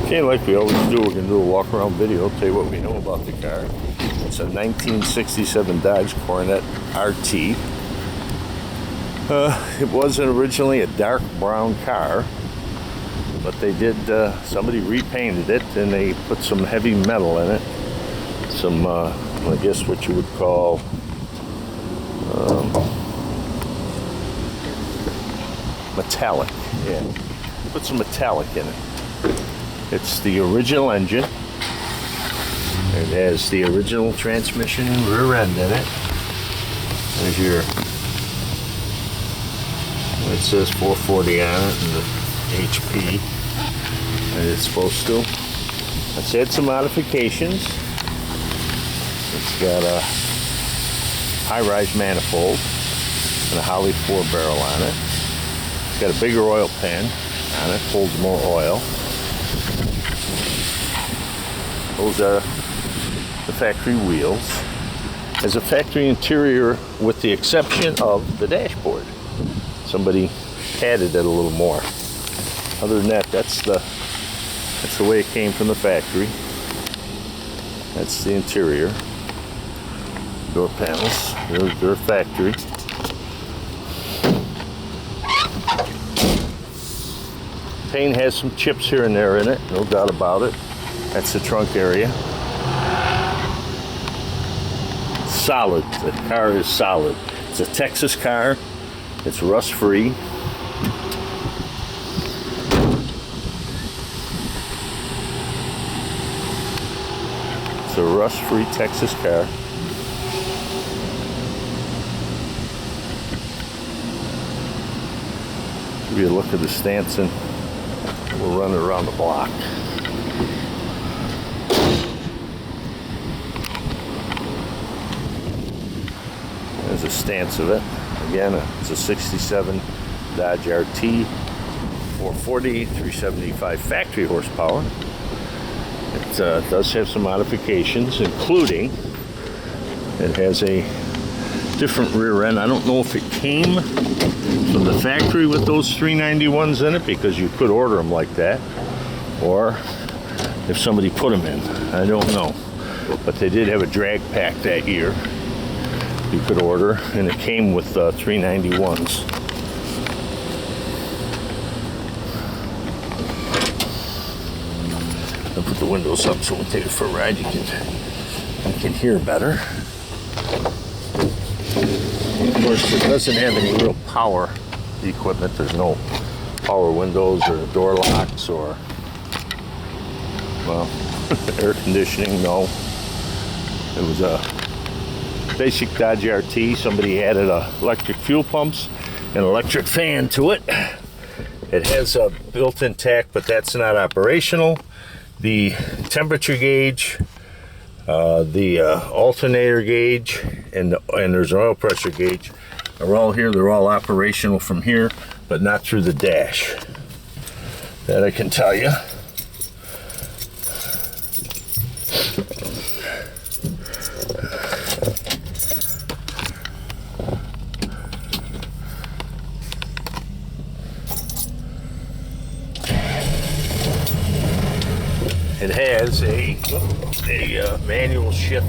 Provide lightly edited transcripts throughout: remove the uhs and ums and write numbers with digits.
Okay, like we always do, we're going to do a walk around video, tell you what we know about the car. It's a 1967 Dodge Coronet RT. It wasn't originally a dark brown car, but they did, somebody repainted it and they put some heavy metal in it. Some, I guess what you would call metallic. Yeah, put some metallic in it. It's the original engine. It has the original transmission and rear end in it. There's your, it says 440 on it and the HP that it's supposed to. It's had some modifications. It's got a high-rise manifold and a Holley 4-barrel on it. It's got a bigger oil pan on it, holds more oil. Those are the factory wheels. Has a factory interior with the exception of the dashboard. Somebody padded it a little more. Other than that, that's the way it came from the factory. That's the interior. Door panels, they're factory. Paint has some chips here and there in it, no doubt about it. That's the trunk area. Solid. The car is solid. It's a Texas car. It's rust-free. It's a rust-free Texas car. Give you a look at the stance and we'll run it around the block. There's a stance of it. Again, it's a 67 Dodge RT, 440, 375 factory horsepower. It does have some modifications, including it has a different rear end. I don't know if it came from the factory with those 391s in it, because you could order them like that, or if somebody put them in. I don't know. But they did have a drag pack that year you could order, and it came with 391s. I'll put the windows up so when we take it for a ride you can hear better. Of course, it doesn't have any real power equipment. There's no power windows or door locks or, well, air conditioning, no. It was a basic Dodge RT. Somebody added electric fuel pumps and electric fan to it. It has a built-in tach, but that's not operational. The temperature gauge, the alternator gauge, and there's an oil pressure gauge are all here. They're all operational from here, but not through the dash. That I can tell you. It has a manual shift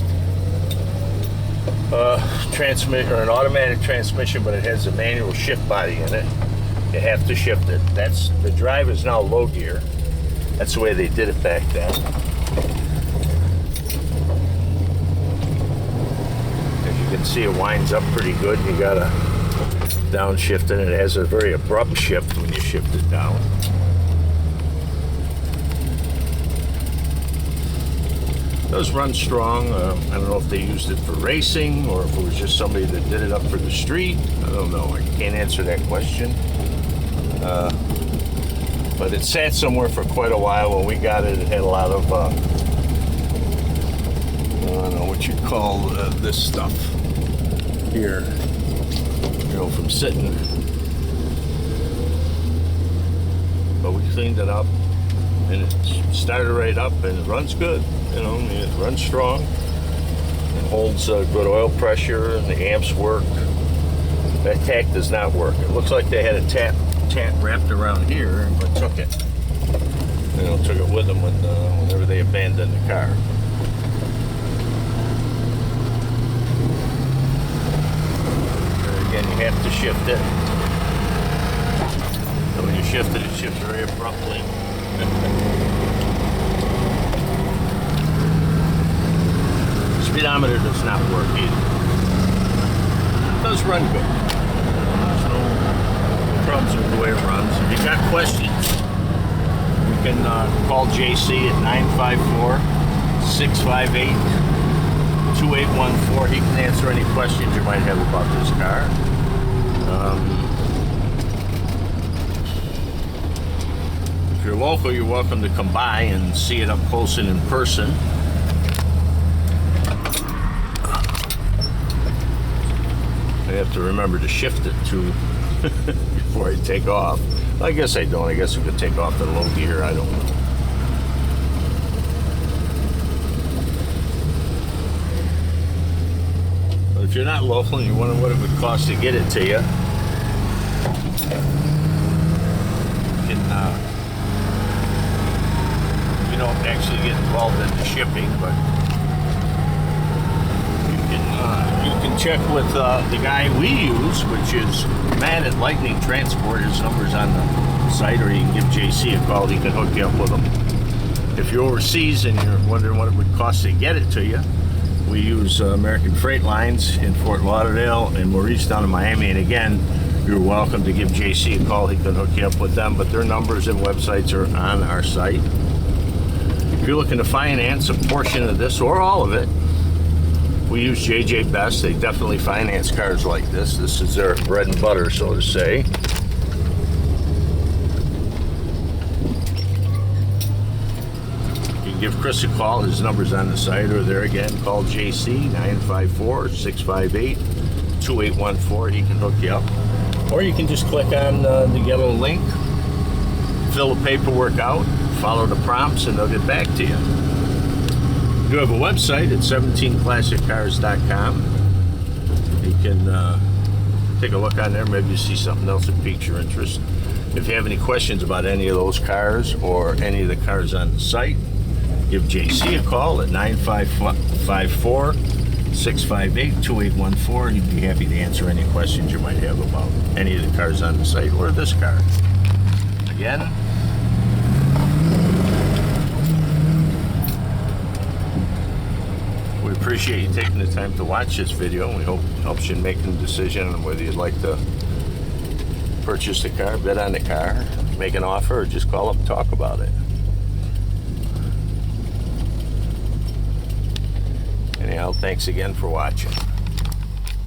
transmission, or an automatic transmission, but it has a manual shift body in it. You have to shift it. The drive is now low gear. That's the way they did it back then. As you can see, it winds up pretty good. You gotta downshift it. It has a very abrupt shift when you shift it down. It does run strong. I don't know if they used it for racing or if it was just somebody that did it up for the street. I don't know. I can't answer that question. But it sat somewhere for quite a while. When we got it, it had a lot of, I don't know what you'd call this stuff here, you know, from sitting. But we cleaned it up and it started right up and it runs good. You know, I mean, it runs strong. It holds good oil pressure and the amps work. That tach does not work. It looks like they had a tap wrapped around here, but took it. You know, took it with them whenever they abandoned the car. And again, you have to shift it. So when you shift it, it shifts very abruptly. Speedometer does not work either. It does run good. There's no problems with the way it runs. If you got questions, you can call JC at 954-658-2814. He can answer any questions you might have about this car. If you're local, you're welcome to come by and see it up close and in person. I have to remember to shift it too before I take off. I guess I don't. I guess I could take off in low gear. I don't know. But if you're not local and you wonder what it would cost to get it to you, you don't actually get involved in the shipping, but you can check with the guy we use, which is Matt at Lightning Transport. His number's on the site, or you can give JC a call. He can hook you up with him. If you're overseas and you're wondering what it would cost to get it to you, we use American Freight Lines in Fort Lauderdale and Maurice down in Miami. And again, you're welcome to give JC a call. He can hook you up with them, but their numbers and websites are on our site. If you're looking to finance a portion of this or all of it, we use JJ Best. They definitely finance cars like this. This is their bread and butter, so to say. You can give Chris a call. His number's on the site, or there again, call JC, 954-658-2814. He can hook you up. Or you can just click on the yellow link, fill the paperwork out, follow the prompts, and they'll get back to you. We do have a website at 17classiccars.com. You can take a look on there. Maybe you see something else that piques your interest. If you have any questions about any of those cars or any of the cars on the site, give JC a call at 954-658-2814. He'd be happy to answer any questions you might have about any of the cars on the site or this car. Again, we appreciate you taking the time to watch this video. We hope it helps you in making a decision on whether you'd like to purchase the car, bid on the car, make an offer, or just call up and talk about it. Anyhow, thanks again for watching.